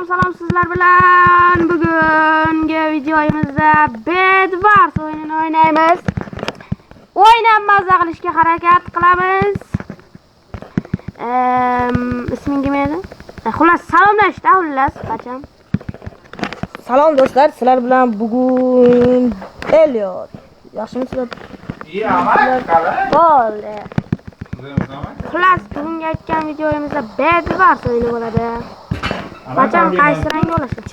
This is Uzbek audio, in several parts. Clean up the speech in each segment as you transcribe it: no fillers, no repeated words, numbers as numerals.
Salom sizlar bilan bugungi videomizda Bedwars o'yinini o'ynaymiz. O'ynab maza qilishga harakat qilamiz. Isming nima edi? Xullas salomlashda xullas bacham. Salom do'stlar, sizlar bilan bugun Elliot. Yaxshimisizlar? Bo'ldi. Xullas bugungi aytgan videomizda Bedwars o'yini bo'ladi. Bacham qaysi rang bo'lasan?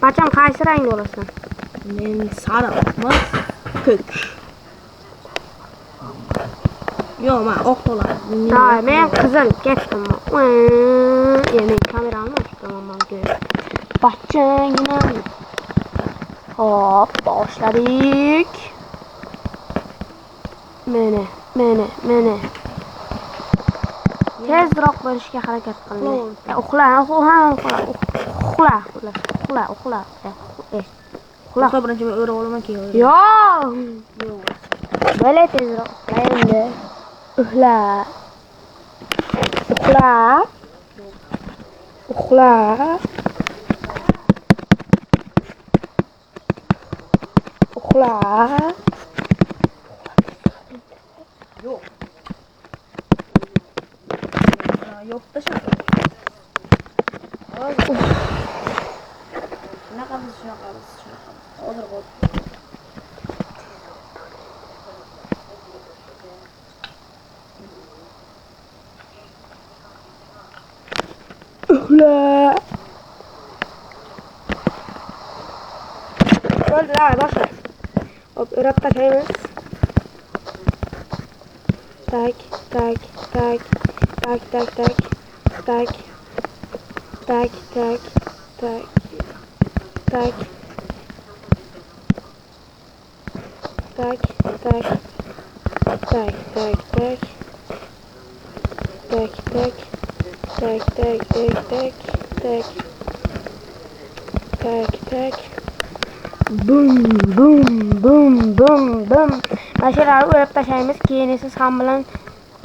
Bacham qaysi rang bo'lasan? Men sariq emas, ko'k. Yo'q, men oq bo'laman. Men qizil ketdim. Men kamerani ochdim menga. Bachangina. Hop, boshladik. Mene. Tezroq bo'lishga harakat qiling. Uxla. Uxla birinchi men o'rib olaman keyin. Yo'q. Böyle tezroq endi. Uxla. Yo'q tashla. Shunaqa biz. Hozir bo'ldi. Bo'ldi, boshla. Hop, o'rab tashlaymiz. Tak. Bum. Mashalar o'rab tashlaymiz. Keyin siz ham bilan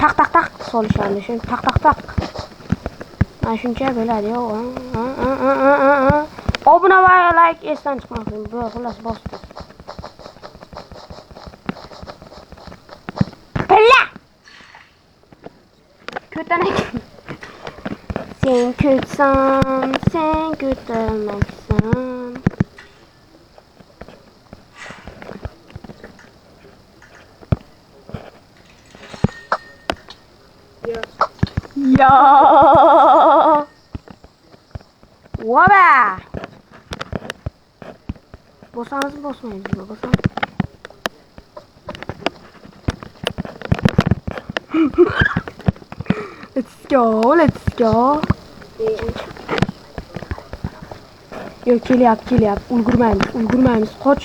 taq solishadi. Shuni taq. Mana shuncha bo'ladi-yo. Obuna va like esdan chiqmasin. Bu xullas bosdi. Billa! Ko'tanak. Sen ko'tamaksan. Ya. Waba. Bosamiz bosmaymiz. Let's go. Yok, kelyapti. Ulgurmaymiz. Qoch.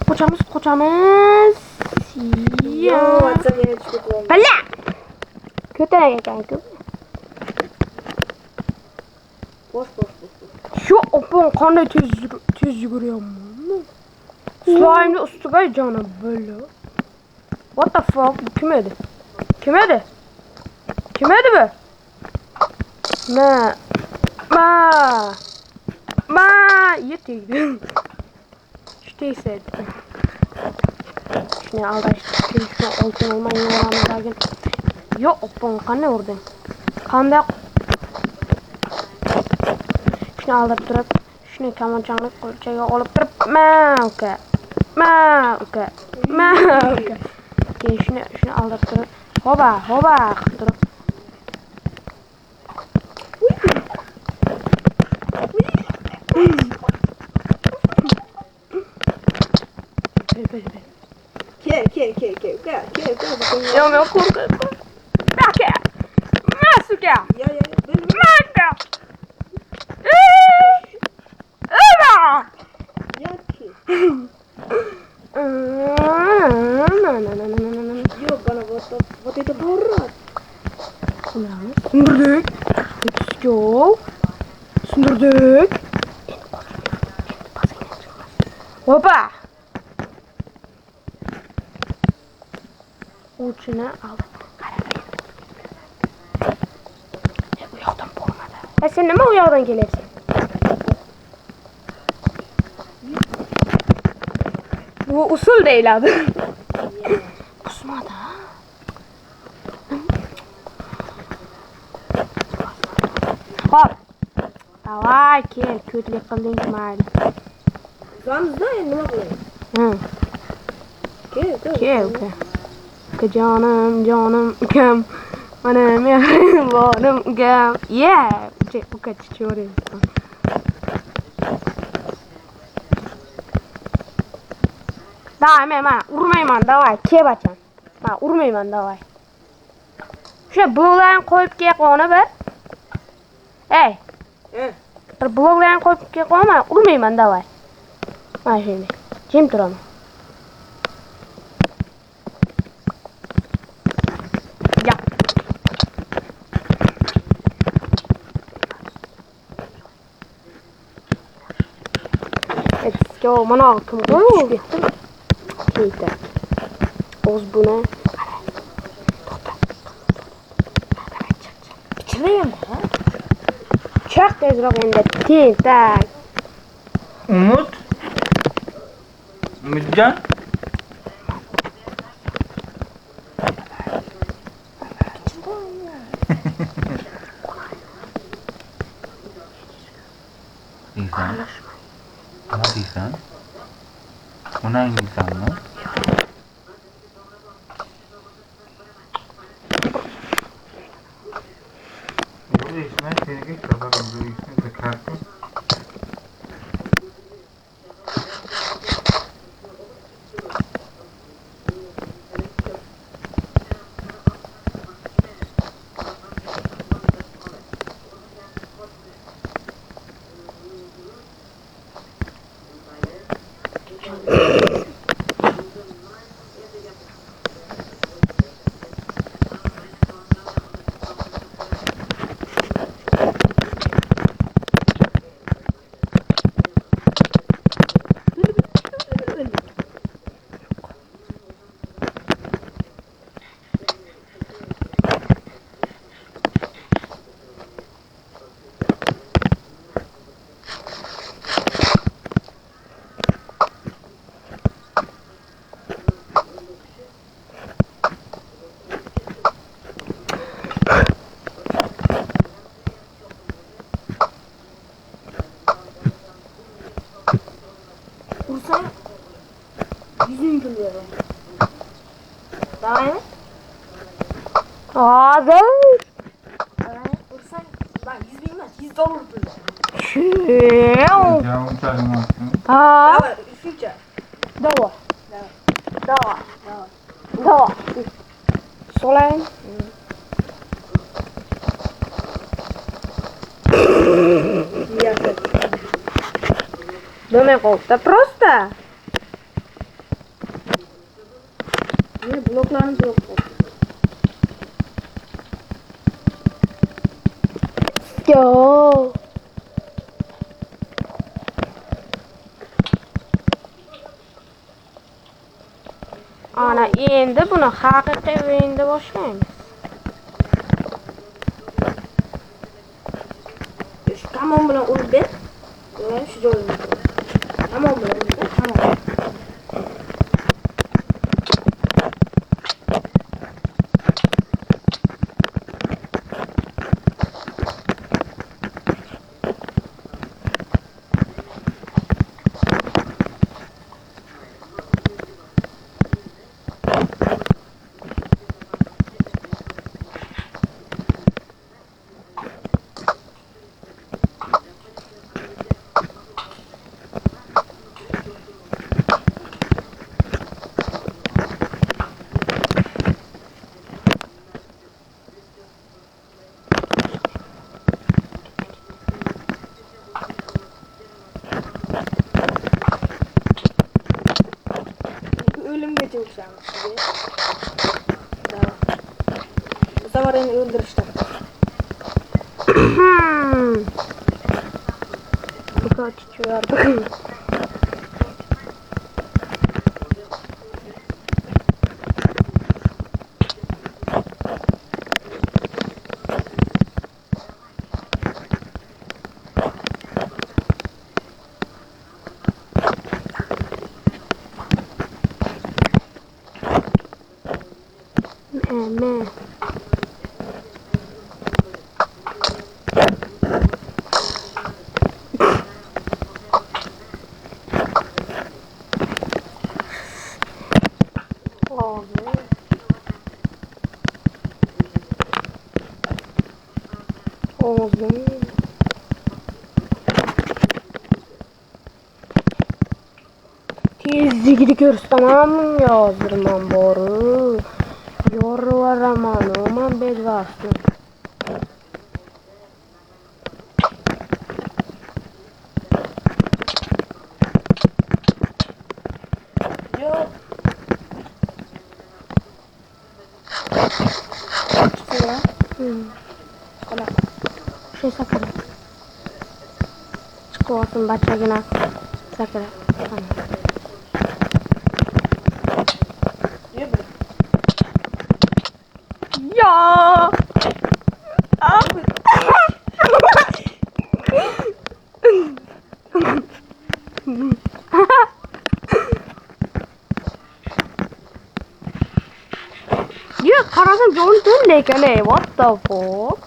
Qochamiz. Balla! Ko'tarak ekan-ku. Bosh. Shu opon qanday tez yuguryapman. Slime'ni ustiga jonim bo'ldi. What the fuck? Kim edi bu? Ma, yetegdi. Shteyse. Shuni aldashdi. Shuni oltin olmay yo'lamizdan. Yo'q, opon qanday urding? Qanday? Shuni olib turib, shuni kamonchanglik qo'lchaga olib turib, ma uka. Keyin shuni olib turib, hoba qilib turib. Yok, korkuyorum. Baka. Masuka. Ya. Maka. Yaki. Yok bana вот это дурак. Sündürdük. Let's go. Sündürdük. Hoppa. Uçuna al. Bu yoqdan bo'lmadi. Sen nima u yoqdan kelyapsan? Bu usul deyiladi. Kusmadi. Hop. Davay, kel, ko'tlik qilding mayli. Zamizda endi nima qilaylik? Hı. Kel, uka. Uka jonim, ukam. Mana mehribonim ukam. Yeah, uka chichoryapsan. Davay, men urmayman, davay, ke bacham. Men urmayman, davay. O'sha bloklarni qo'yib kel qoni bir. Ey. Bir bloklarni qo'yib kel qoni, urmayman, davay. Mana shunday. Jim turaman. Ya. Let's go. Mana kim qo'yib ketdi. O'z buni. Bitirayım ha? Çok tezroq endi. Tezak. Umutjon. Deysan? Nima deysan? Onang deysanmi? Bu deysan, senga kabaga bu deysan, kartı. Ursam yüzün gülüyor. Daha ne? Hazır. Ursam ben 100 bilmez. 100 dolar böyle. Çiu. Cevabı çalamazsın. Ha. Давай, üçüncü. Давай. Давай. Давай. Solayım. Ясно. Думай, колда просто. Ne bloklarınız yok. Yo. Ana endi buni haqiqiy o'yinda boshlaymiz. Şu kamon bilan urib ber. Mana shu joyini. Kamon bilan urib ber. Kamon. Ölümgece uçağımız size. Tamam. Bu sefer beni öldürüştüm. Bu kaç çıkardı. me. Oğlum. Tezlikini görstemem yazdırmam boru. Yorlar aman aman bedvasın. Yok. Şuna. Ona. Şey sakın. Çıkıyorsun başına. Sakın. Tamam. Diyor böyle. Ya. Ya karasın John Dun lekene. What the fuck?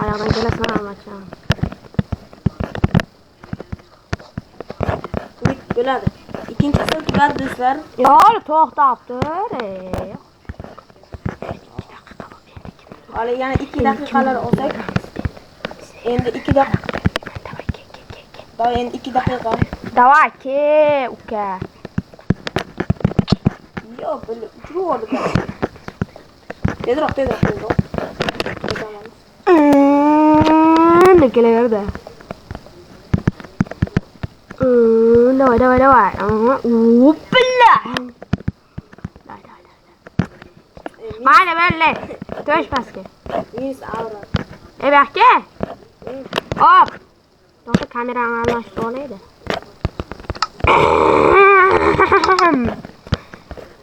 Ayağdan gene sana anlatacağım. Bo'ladi. Ikkinchi qism tugadi do'stlar. Ya to'xtabdir. Hali yana 2 daqiqalar olsak. Endi 2 daqiqa. Daha endi 2 daqiqa. Давай ke uka. Yo'q, böyle uçurup oldu. Tezroq. Ne gelir de. Давай. Hoppla. Mana böyle. Töş paske. Minus avro. Bak ke. Hop. Doktor kameranı almıştı o neydi?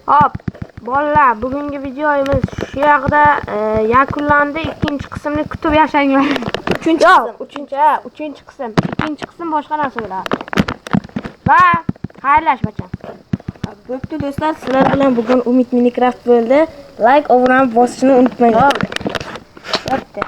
Hop. Bolalar bugungi videomiz shu yoqda yakunlandi. Ikkinchi qismni kutib yashanglar. Uchinchi qism. Ikkinchi qism boshqa narsa bo'ladi. Va xayrlashmacha. Bo'pti do'stlar, sizlar bilan bugun Umid Minecraft bo'ldi. Like, obuna bosishni unutmang. Bo'pti.